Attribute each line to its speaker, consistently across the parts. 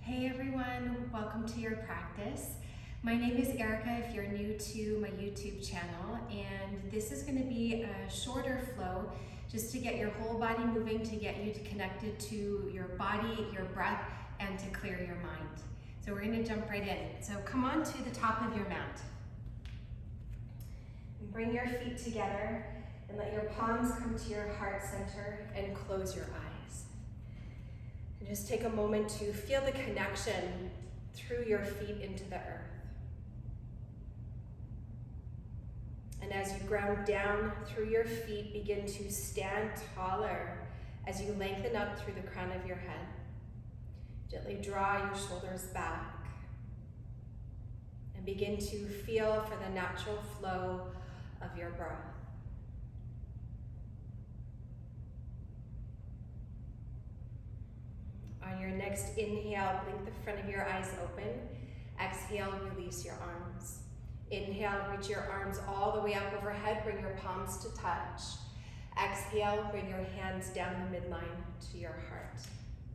Speaker 1: Hey everyone, welcome to your practice. My name is Erica if you're new to my YouTube channel, and this is going to be a shorter flow just to get your whole body moving, to get you connected to your body, your breath, and to clear your mind. So we're going to jump right in. So come on to the top of your mat. And bring your feet together and let your palms come to your heart center and close your eyes. And just take a moment to feel the connection through your feet into the earth. And as you ground down through your feet, begin to stand taller as you lengthen up through the crown of your head. Gently draw your shoulders back and begin to feel for the natural flow of your breath. On your next inhale, blink the front of your eyes open. Exhale, release your arms. Inhale, reach your arms all the way up overhead, bring your palms to touch. Exhale, bring your hands down the midline to your heart.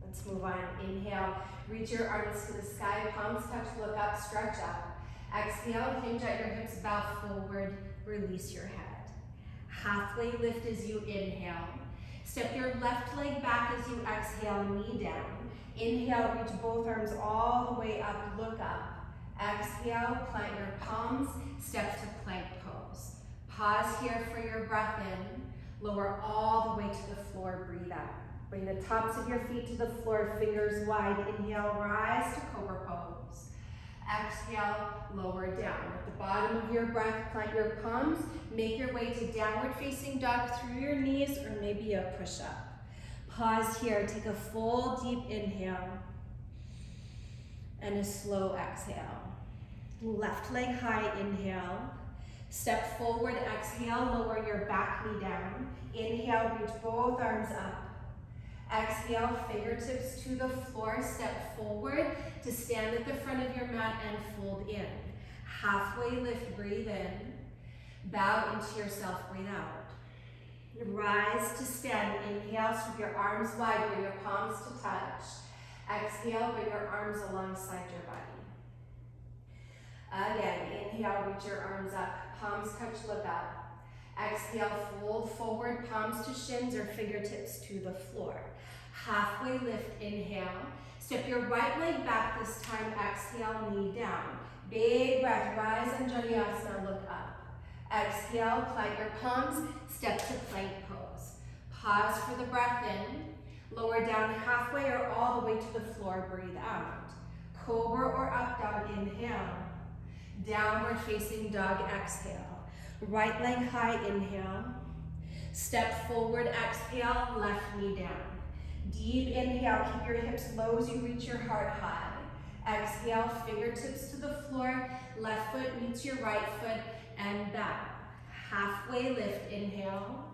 Speaker 1: Let's move on. Inhale, reach your arms to the sky, palms touch, look up, stretch up. Exhale, hinge at your hips, bow forward, release your head. Halfway lift as you inhale. Step your left leg back as you exhale, knee down. Inhale, reach both arms all the way up, look up. Exhale, plant your palms, step to plank pose. Pause here for your breath in. Lower all the way to the floor, breathe out. Bring the tops of your feet to the floor, fingers wide. Inhale, rise to cobra pose. Exhale, lower down. At the bottom of your breath, plant your palms. Make your way to downward facing dog through your knees or maybe a push-up. Pause here, take a full deep inhale and a slow exhale. Left leg high, inhale. Step forward, exhale, lower your back knee down. Inhale, reach both arms up. Exhale, fingertips to the floor, step forward to stand at the front of your mat and fold in. Halfway lift, breathe in. Bow into yourself, breathe out. Rise to stand, inhale, sweep your arms wide, bring your palms to touch. Exhale, bring your arms alongside your body. Again, inhale, reach your arms up, palms touch, look up. Exhale, fold forward, palms to shins or fingertips to the floor. Halfway lift, inhale. Step your right leg back this time, exhale, knee down. Big breath, rise Vinyasa, look up. Exhale, plant your palms, step to plank pose. Pause for the breath in. Lower down halfway or all the way to the floor, breathe out. Cobra or up dog, inhale. Downward facing dog, exhale. Right leg high, inhale. Step forward, exhale, left knee down. Deep inhale, keep your hips low as you reach your heart high. Exhale, fingertips to the floor, left foot meets your right foot, and bow. Halfway lift, inhale.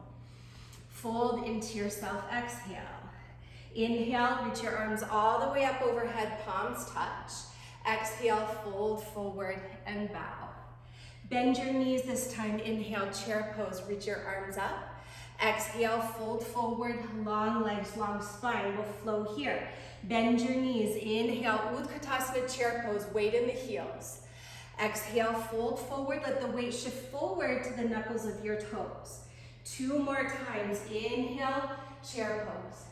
Speaker 1: Fold into yourself, exhale. Inhale, reach your arms all the way up overhead, palms touch. Exhale, fold forward and bow. Bend your knees this time, inhale, chair pose, reach your arms up. Exhale, fold forward, long legs, long spine will flow here. Bend your knees, inhale, Utkatasana chair pose, weight in the heels. Exhale, fold forward, let the weight shift forward to the knuckles of your toes. 2 more times, inhale, chair pose.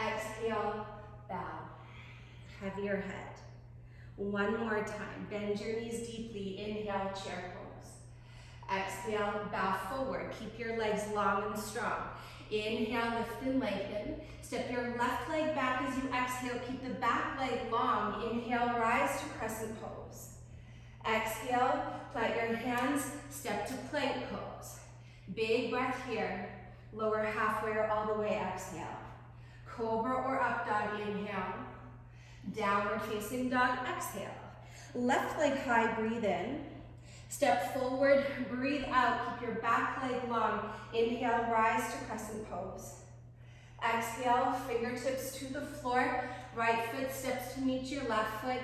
Speaker 1: Exhale, bow, heavier head. 1 more time, bend your knees deeply, inhale, chair pose. Exhale, bow forward, keep your legs long and strong. Inhale, lift and lengthen. Step your left leg back as you exhale, keep the back leg long. Inhale, rise to crescent pose. Exhale, plant your hands, step to plank pose. Big breath here, lower halfway or all the way, exhale. Cobra or up dog, inhale. Downward facing dog, exhale. Left leg high, breathe in. Step forward, breathe out, keep your back leg long. Inhale, rise to crescent pose. Exhale, fingertips to the floor. Right foot steps to meet your left foot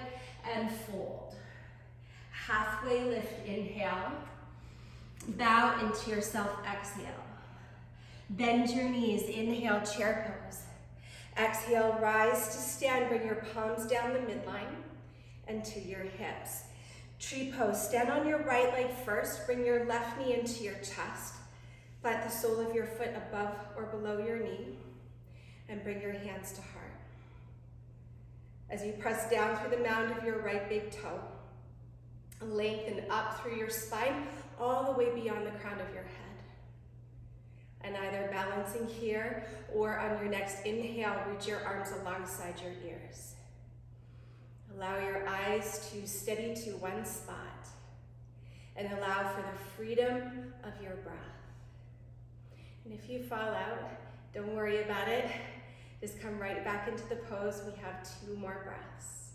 Speaker 1: and fold. Halfway lift, inhale. Bow into yourself, exhale. Bend your knees, inhale, chair pose. Exhale, rise to stand. Bring your palms down the midline and to your hips. Tree pose, stand on your right leg first. Bring your left knee into your chest. Plant the sole of your foot above or below your knee and bring your hands to heart. As you press down through the mound of your right big toe, lengthen up through your spine all the way beyond the crown of your head. And either balancing here or on your next inhale, reach your arms alongside your ears. Allow your eyes to steady to one spot and allow for the freedom of your breath. And if you fall out, don't worry about it. Just come right back into the pose. We have 2 more breaths.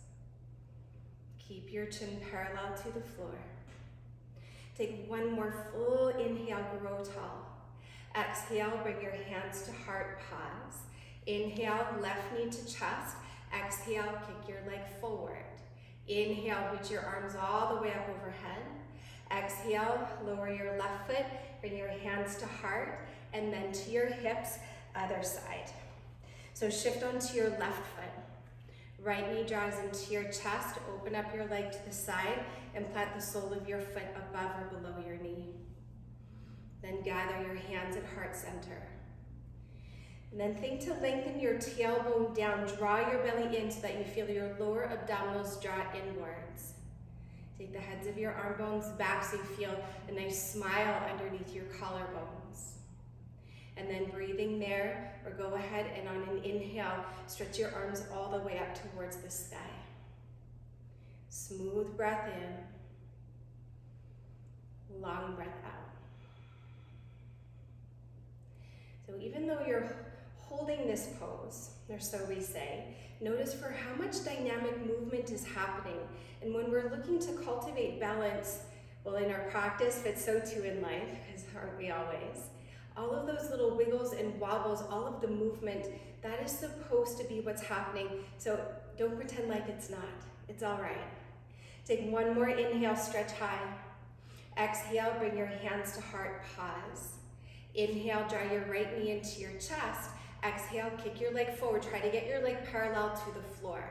Speaker 1: Keep your chin parallel to the floor. Take one more full inhale, grow tall. Exhale, bring your hands to heart, pause. Inhale, left knee to chest. Exhale, kick your leg forward. Inhale, reach your arms all the way up overhead. Exhale, lower your left foot, bring your hands to heart, and then to your hips, other side. So shift onto your left foot. Right knee draws into your chest, open up your leg to the side, and plant the sole of your foot above or below your knee. Then gather your hands at heart center. And then think to lengthen your tailbone down, draw your belly in so that you feel your lower abdominals draw inwards. Take the heads of your arm bones back so you feel a nice smile underneath your collarbones. And then breathing there, or go ahead and on an inhale, stretch your arms all the way up towards the sky. Smooth breath in, long breath out. So even though you're holding this pose, or so we say, notice for how much dynamic movement is happening. And when we're looking to cultivate balance, well, in our practice, but so too in life, because aren't we always? All of those little wiggles and wobbles, all of the movement, that is supposed to be what's happening. So don't pretend like it's not. It's all right. Take one more inhale, stretch high. Exhale, bring your hands to heart, pause. Inhale, draw your right knee into your chest. Exhale, kick your leg forward. Try to get your leg parallel to the floor.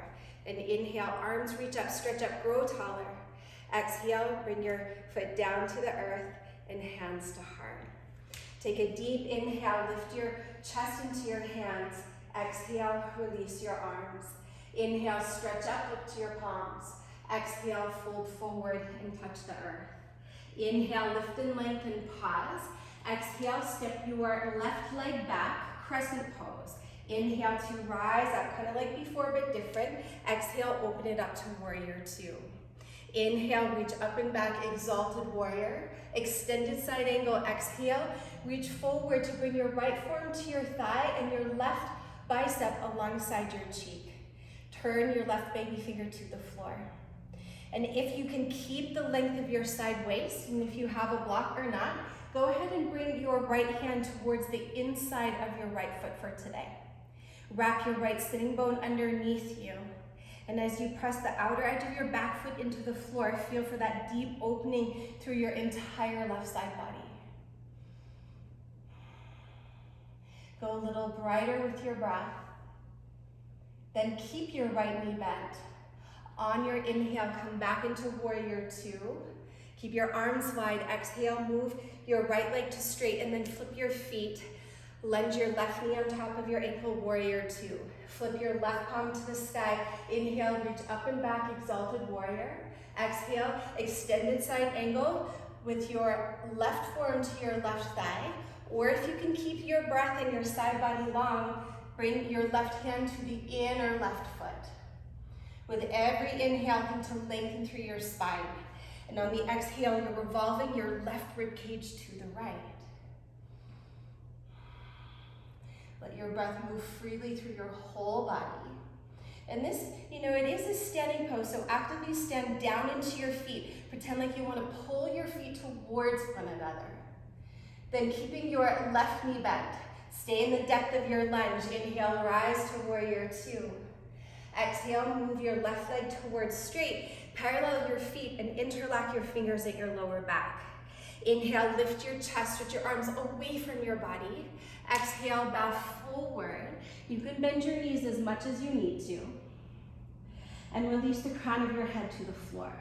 Speaker 1: And inhale, arms reach up, stretch up, grow taller. Exhale, bring your foot down to the earth and hands to heart. Take a deep inhale, lift your chest into your hands. Exhale, release your arms. Inhale, stretch up, lift your palms. Exhale, fold forward and touch the earth. Inhale, lift and lengthen, pause. Exhale, step your left leg back, crescent pose. Inhale to rise up, kind of like before, but different. Exhale, open it up to warrior 2. Inhale, reach up and back, exalted warrior. Extended side angle, exhale. Reach forward to bring your right forearm to your thigh and your left bicep alongside your cheek. Turn your left baby finger to the floor. And if you can keep the length of your side waist, and if you have a block or not, go ahead and bring your right hand towards the inside of your right foot for today. Wrap your right sitting bone underneath you. And as you press the outer edge of your back foot into the floor, feel for that deep opening through your entire left side body. Go a little brighter with your breath. Then keep your right knee bent. On your inhale, come back into warrior 2. Keep your arms wide. Exhale, move your right leg to straight and then flip your feet. Lunge your left knee on top of your ankle, warrior 2. Flip your left palm to the sky. Inhale, reach up and back, exalted warrior. Exhale, extended side angle with your left forearm to your left thigh. Or if you can keep your breath and your side body long, bring your left hand to the in or left foot. With every inhale, think to lengthen through your spine. And on the exhale, you're revolving your left rib cage to the right. Let your breath move freely through your whole body. And this, it is a standing pose, so actively stand down into your feet. Pretend like you want to pull your feet towards one another. Then keeping your left knee bent, stay in the depth of your lunge. Inhale, rise to warrior 2. Exhale, move your left leg towards straight. Parallel your feet and interlock your fingers at your lower back. Inhale, lift your chest, stretch your arms away from your body. Exhale, bow forward. You can bend your knees as much as you need to. And release the crown of your head to the floor.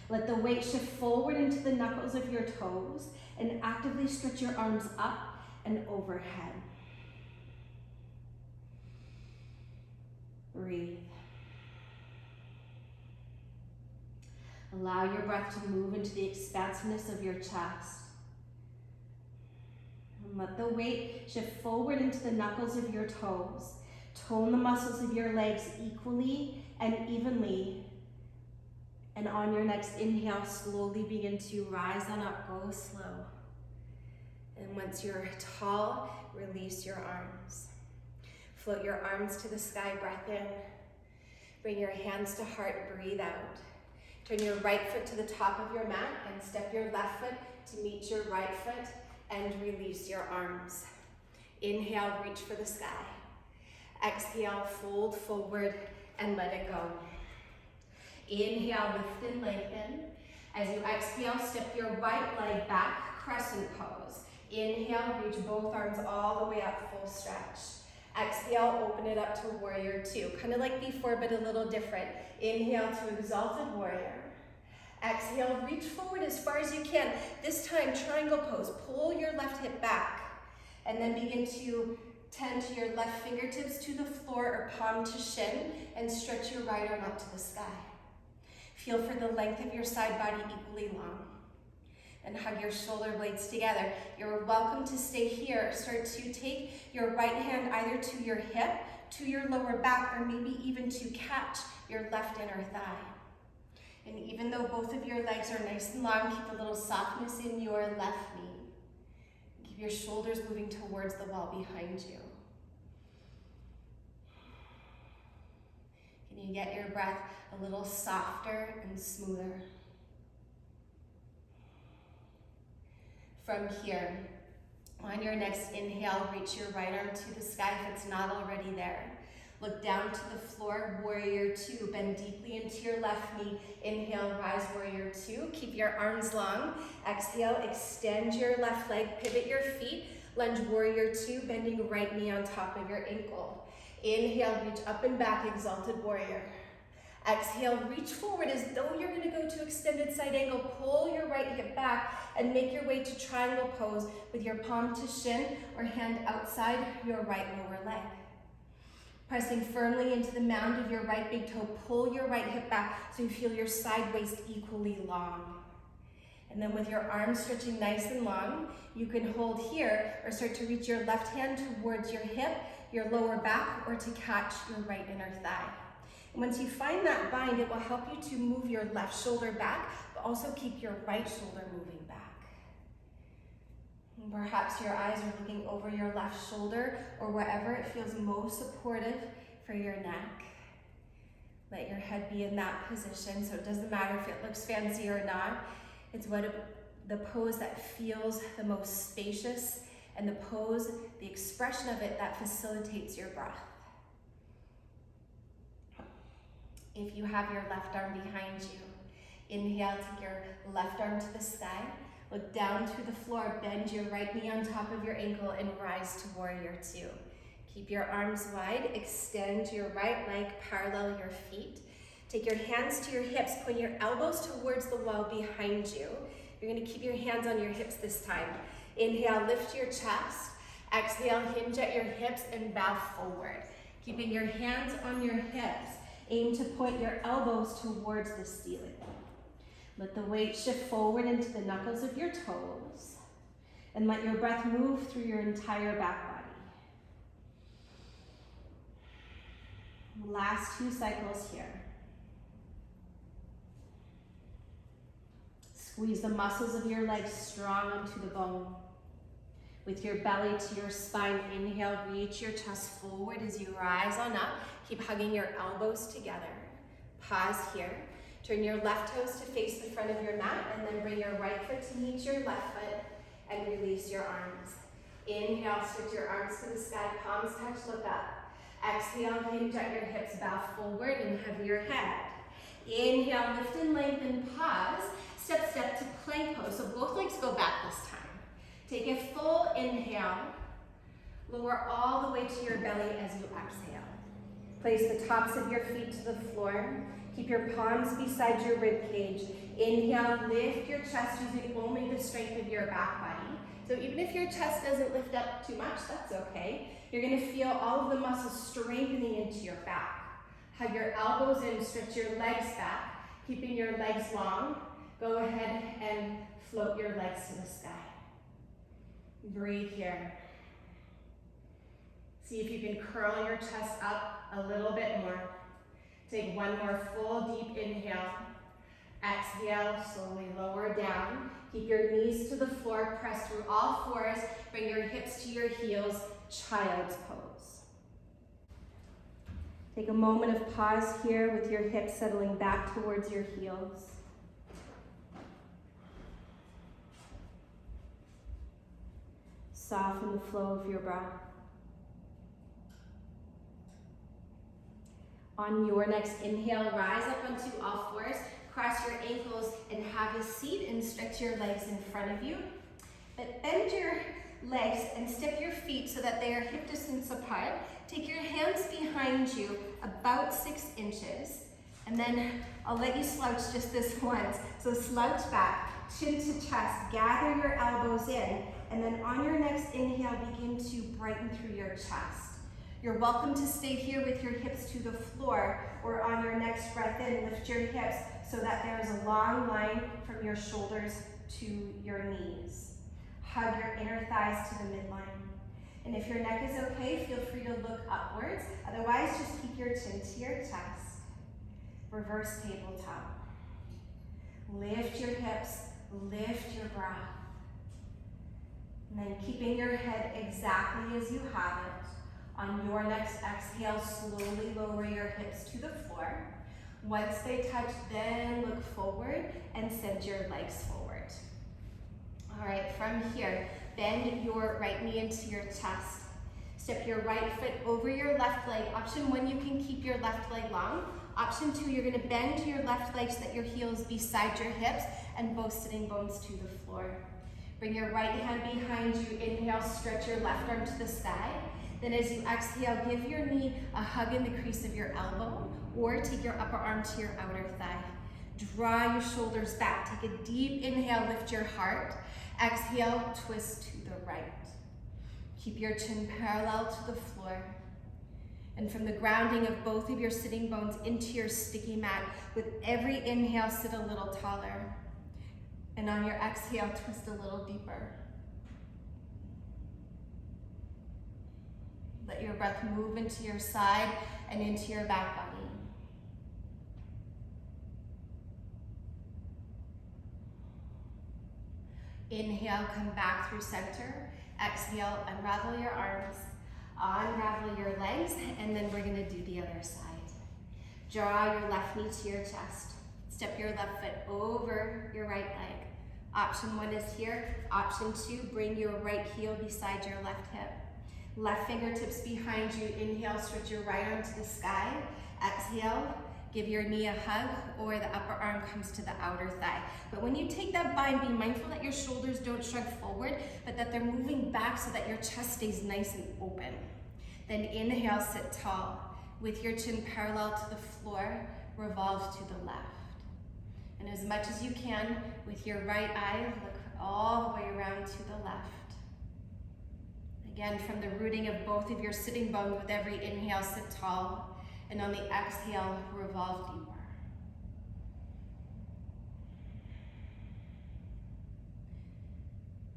Speaker 1: Let the weight shift forward into the knuckles of your toes and actively stretch your arms up and overhead. Breathe. Allow your breath to move into the expansiveness of your chest. And let the weight shift forward into the knuckles of your toes. Tone the muscles of your legs equally and evenly. And on your next inhale, slowly begin to rise on up, go slow. And once you're tall, release your arms. Float your arms to the sky, breath in. Bring your hands to heart, breathe out. Turn your right foot to the top of your mat and step your left foot to meet your right foot and release your arms. Inhale, reach for the sky. Exhale, fold forward and let it go. Inhale, lift and lengthen. As you exhale, step your right leg back, crescent pose. Inhale, reach both arms all the way up, full stretch. Exhale, open it up to warrior two. Kind of like before, but a little different. Inhale to exalted warrior. Exhale, reach forward as far as you can. This time, triangle pose. Pull your left hip back. And then begin to tend to your left fingertips to the floor or palm to shin. And stretch your right arm up to the sky. Feel for the length of your side body equally long. And hug your shoulder blades together. You're welcome to stay here. Start to take your right hand either to your hip, to your lower back, or maybe even to catch your left inner thigh. And even though both of your legs are nice and long, keep a little softness in your left knee. Keep your shoulders moving towards the wall behind you. Can you get your breath a little softer and smoother? From here, on your next inhale, reach your right arm to the sky if it's not already there. Look down to the floor, warrior two. Bend deeply into your left knee. Inhale, rise, warrior two. Keep your arms long. Exhale, extend your left leg, pivot your feet. Lunge, warrior two, bending right knee on top of your ankle. Inhale, reach up and back, exalted warrior. Exhale, reach forward as though you're going to go to extended side angle. Pull your right hip back and make your way to triangle pose with your palm to shin or hand outside your right lower leg. Pressing firmly into the mound of your right big toe, pull your right hip back so you feel your side waist equally long. And then with your arms stretching nice and long, you can hold here or start to reach your left hand towards your hip, your lower back, or to catch your right inner thigh. And once you find that bind, it will help you to move your left shoulder back, but also keep your right shoulder moving back. And perhaps your eyes are looking over your left shoulder or wherever it feels most supportive for your neck. Let your head be in that position, so it doesn't matter if it looks fancy or not. It's the pose that feels the most spacious, and the pose, the expression of it that facilitates your breath. If you have your left arm behind you, inhale, take your left arm to the sky, look down to the floor, bend your right knee on top of your ankle, and rise to warrior two. Keep your arms wide, extend your right leg, parallel your feet. Take your hands to your hips, point your elbows towards the wall behind you. You're gonna keep your hands on your hips this time. Inhale, lift your chest. Exhale, hinge at your hips and bow forward. Keeping your hands on your hips, aim to point your elbows towards the ceiling. Let the weight shift forward into the knuckles of your toes, and let your breath move through your entire back body. Last 2 cycles here. Squeeze the muscles of your legs strong onto the bone. With your belly to your spine, inhale, reach your chest forward as you rise on up. Keep hugging your elbows together. Pause here. Turn your left toes to face the front of your mat, and then bring your right foot to meet your left foot and release your arms. Inhale, stretch your arms to the sky, palms touch, look up. Exhale, hinge at your hips, bow forward and hug your head. Inhale, lift and lengthen, pause. Step, step to plank pose. So both legs go back this time. Take a full inhale. Lower all the way to your belly as you exhale. Place the tops of your feet to the floor. Keep your palms beside your rib cage. Inhale, lift your chest using only the strength of your back body. So even if your chest doesn't lift up too much, that's okay. You're gonna feel all of the muscles strengthening into your back. Hug your elbows in, stretch your legs back. Keeping your legs long, go ahead and float your legs to the sky. Breathe here. See if you can curl your chest up a little bit more. Take one more full deep inhale. Exhale, slowly lower down. Keep your knees to the floor, press through all fours. Bring your hips to your heels, child's pose. Take a moment of pause here with your hips settling back towards your heels. Soften the flow of your breath. On your next inhale, rise up onto all fours, cross your ankles and have a seat and stretch your legs in front of you. But bend your legs and step your feet so that they are hip distance apart. Take your hands behind you about 6 inches. And then I'll let you slouch just this once. So slouch back, chin to chest, gather your elbows in, and then on your next inhale, begin to brighten through your chest. You're welcome to stay here with your hips to the floor, or on your next breath in, lift your hips so that there is a long line from your shoulders to your knees. Hug your inner thighs to the midline. And if your neck is okay, feel free to look upwards. Otherwise, just keep your chin to your chest. Reverse tabletop. Lift your hips, lift your breath. And then keeping your head exactly as you have it. On your next exhale, slowly lower your hips to the floor. Once they touch, then look forward and send your legs forward. All right, from here, bend your right knee into your chest. Step your right foot over your left leg. Option 1, you can keep your left leg long. Option 2, you're gonna bend your left leg so that your heel's beside your hips and both sitting bones to the floor. Bring your right hand behind you. Inhale, stretch your left arm to the sky. Then as you exhale, give your knee a hug in the crease of your elbow, or take your upper arm to your outer thigh. Draw your shoulders back. Take a deep inhale, lift your heart. Exhale, twist to the right. Keep your chin parallel to the floor. And from the grounding of both of your sitting bones into your sticky mat, with every inhale, sit a little taller. And on your exhale, twist a little deeper. Let your breath move into your side and into your back body. Inhale, come back through center. Exhale, unravel your arms, unravel your legs, and then we're gonna do the other side. Draw your left knee to your chest. Step your left foot over your right leg. Option 1 is here. Option 2, bring your right heel beside your left hip. Left fingertips behind you. Inhale, stretch your right arm to the sky. Exhale, give your knee a hug, or the upper arm comes to the outer thigh. But when you take that bind, be mindful that your shoulders don't shrug forward, but that they're moving back so that your chest stays nice and open. Then inhale, sit tall. With your chin parallel to the floor, revolve to the left. And as much as you can, with your right eye, look all the way around to the left. Again, from the rooting of both of your sitting bones, with every inhale, sit tall. And on the exhale, revolve deeper.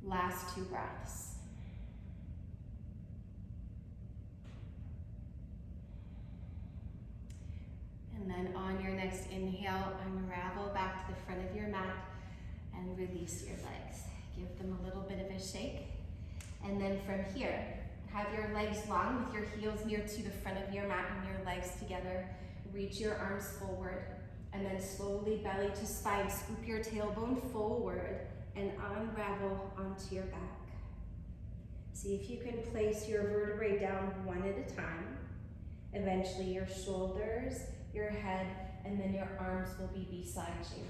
Speaker 1: Last 2 breaths. And then on your next inhale, unravel back to the front of your mat and release your legs. Give them a little bit of a shake. And then from here, have your legs long with your heels near to the front of your mat and your legs together. Reach your arms forward, and then slowly belly to spine. Scoop your tailbone forward and unravel onto your back. See if you can place your vertebrae down one at a time. Eventually your shoulders, your head, and then your arms will be beside you.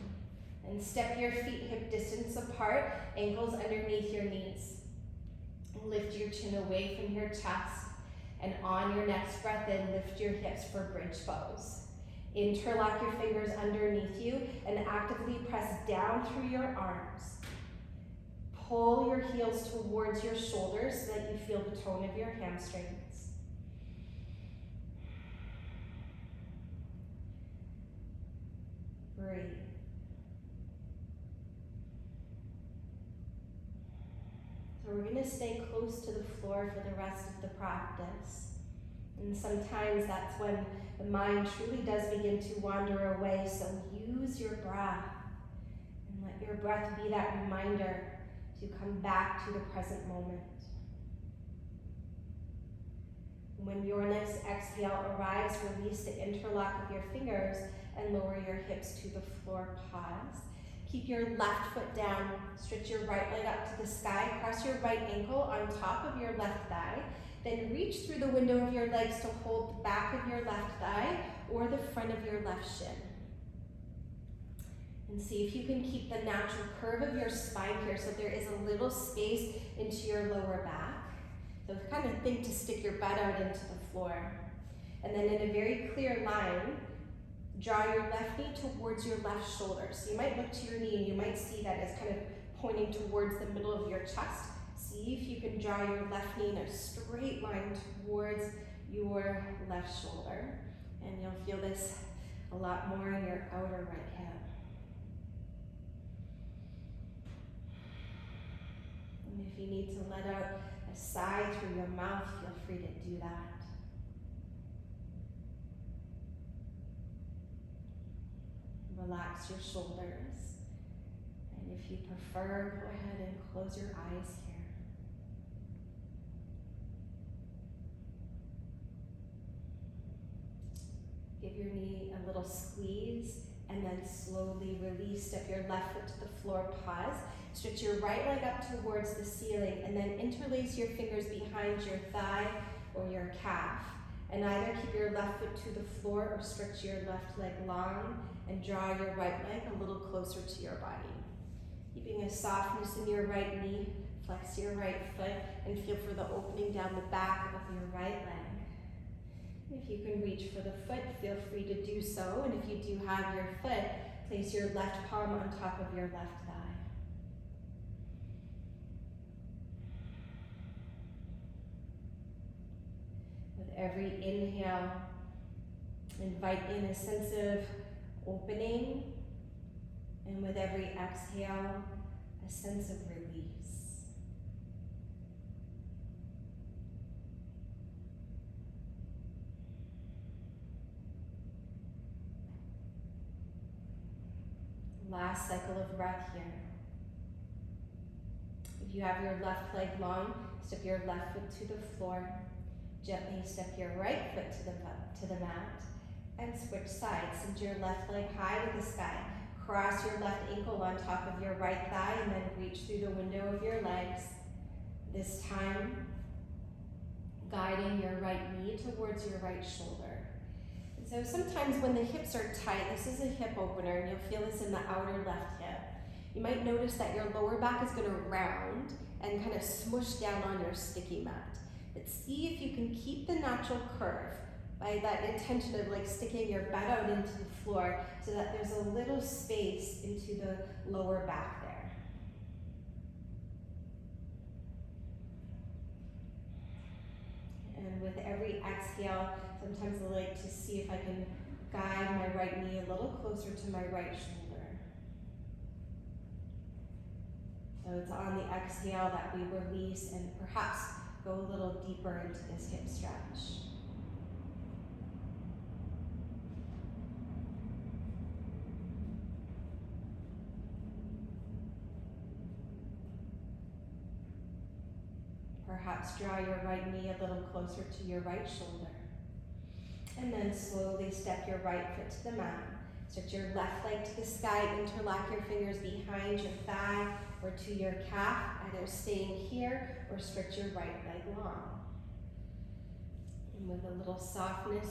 Speaker 1: And step your feet hip distance apart, ankles underneath your knees. And lift your chin away from your chest. And on your next breath in, lift your hips for bridge pose. Interlock your fingers underneath you and actively press down through your arms. Pull your heels towards your shoulders so that you feel the tone of your hamstrings. Breathe. So we're going to stay close to the floor for the rest of the practice. And sometimes that's when the mind truly does begin to wander away, so use your breath and let your breath be that reminder to come back to the present moment. When your next exhale arrives, release the interlock of your fingers and lower your hips to the floor. Pause. Keep your left foot down. Stretch your right leg up to the sky. Cross your right ankle on top of your left thigh. Then reach through the window of your legs to hold the back of your left thigh or the front of your left shin. And see if you can keep the natural curve of your spine here so there is a little space into your lower back. So kind of think to stick your butt out into the floor. And then in a very clear line, draw your left knee towards your left shoulder. So you might look to your knee and you might see that as kind of pointing towards the middle of your chest. See if you can draw your left knee in a straight line towards your left shoulder. And you'll feel this a lot more in your outer right hip. And if you need to let out a sigh through your mouth, feel free to do that. Relax your shoulders. And if you prefer, go ahead and close your eyes here. Give your knee a little squeeze and then slowly release. Step your left foot to the floor, pause. Stretch your right leg up towards the ceiling and then interlace your fingers behind your thigh or your calf. And either keep your left foot to the floor or stretch your left leg long and draw your right leg a little closer to your body. Keeping a softness in your right knee, flex your right foot and feel for the opening down the back of your right leg. If you can reach for the foot, feel free to do so. And if you do have your foot, place your left palm on top of your left thigh. With every inhale, invite in a sense of opening. And with every exhale, a sense of release. Last cycle of breath here. If you have your left leg long, step your left foot to the floor. Gently step your right foot to the mat and switch sides. Send your left leg high to the sky. Cross your left ankle on top of your right thigh and then reach through the window of your legs. This time, guiding your right knee towards your right shoulder. So sometimes when the hips are tight, this is a hip opener, and you'll feel this in the outer left hip. You might notice that your lower back is going to round and kind of smush down on your sticky mat. But see if you can keep the natural curve by that intention of like sticking your butt out into the floor so that there's a little space into the lower back there. And with every exhale, sometimes I like to see if I can guide my right knee a little closer to my right shoulder. So it's on the exhale that we release and perhaps go a little deeper into this hip stretch. Perhaps draw your right knee a little closer to your right shoulder. And then slowly step your right foot to the mat. Stretch your left leg to the sky. Interlock your fingers behind your thigh or to your calf, either staying here or stretch your right leg long. And with a little softness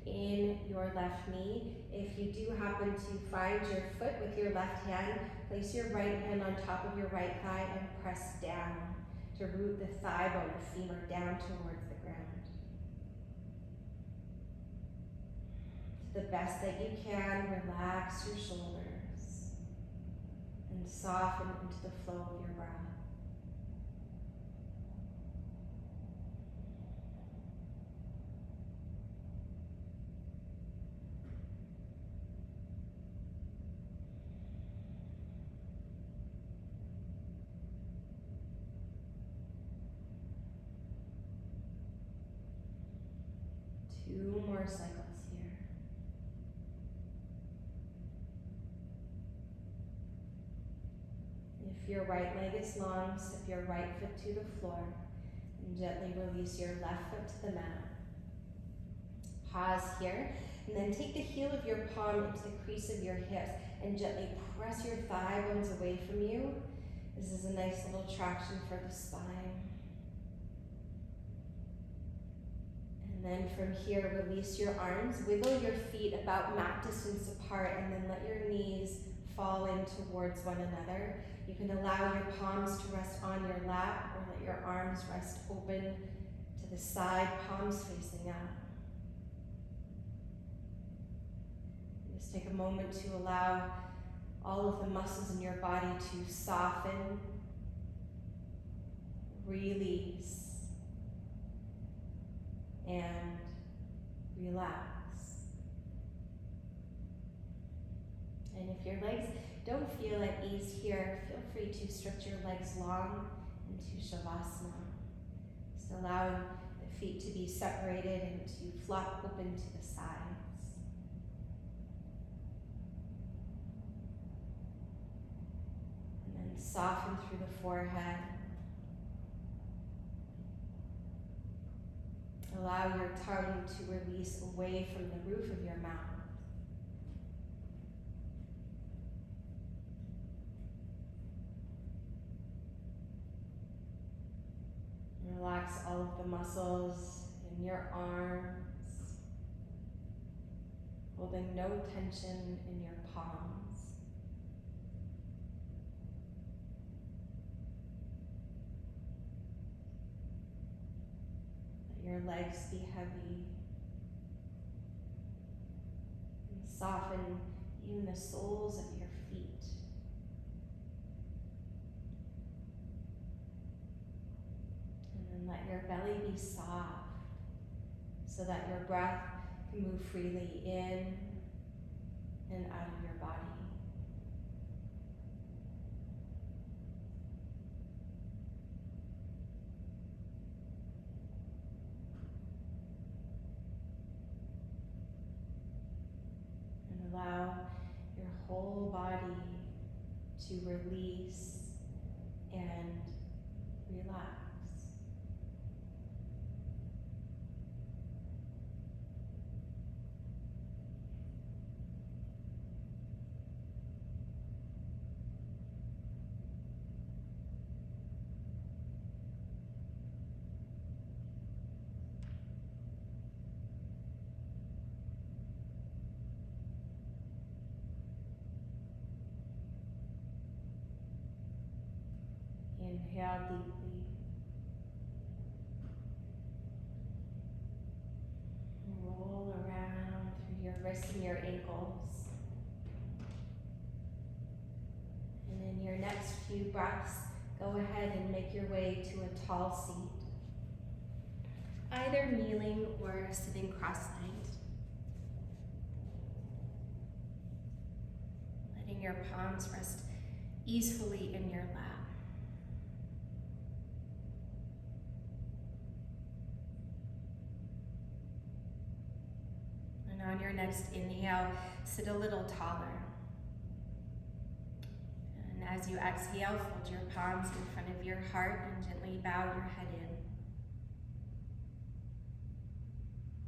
Speaker 1: in your left knee. If you do happen to find your foot with your left hand, place your right hand on top of your right thigh and press down to root the thigh bone, the femur, down towards the ground. To the best that you can, relax your shoulders and soften into the flow of your breath. Two more cycles here. If your right leg is long, step your right foot to the floor and gently release your left foot to the mat. Pause here, and then take the heel of your palm into the crease of your hips and gently press your thigh bones away from you. This is a nice little traction for the spine. And then from here, release your arms, wiggle your feet about mat distance apart, and then let your knees fall in towards one another. You can allow your palms to rest on your lap or let your arms rest open to the side, palms facing out. Just take a moment to allow all of the muscles in your body to soften, release, and relax. And if your legs don't feel at ease here, feel free to stretch your legs long into Shavasana. Just allowing the feet to be separated and to flop open to the sides. And then soften through the forehead. Allow your tongue to release away from the roof of your mouth. Relax all of the muscles in your arms, holding no tension in your palms. Let your legs be heavy, and soften even the soles of your feet. And let your belly be soft so that your breath can move freely in and out of your body. And allow your whole body to release and relax. Inhale deeply. Roll around through your wrists and your ankles. And in your next few breaths, go ahead and make your way to a tall seat, either kneeling or sitting cross-legged. Letting your palms rest easefully in your lap. On your next inhale, sit a little taller. And as you exhale, fold your palms in front of your heart and gently bow your head in.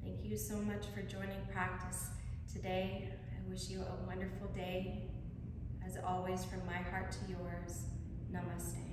Speaker 1: Thank you so much for joining practice today. I wish you a wonderful day. As always, from my heart to yours, namaste.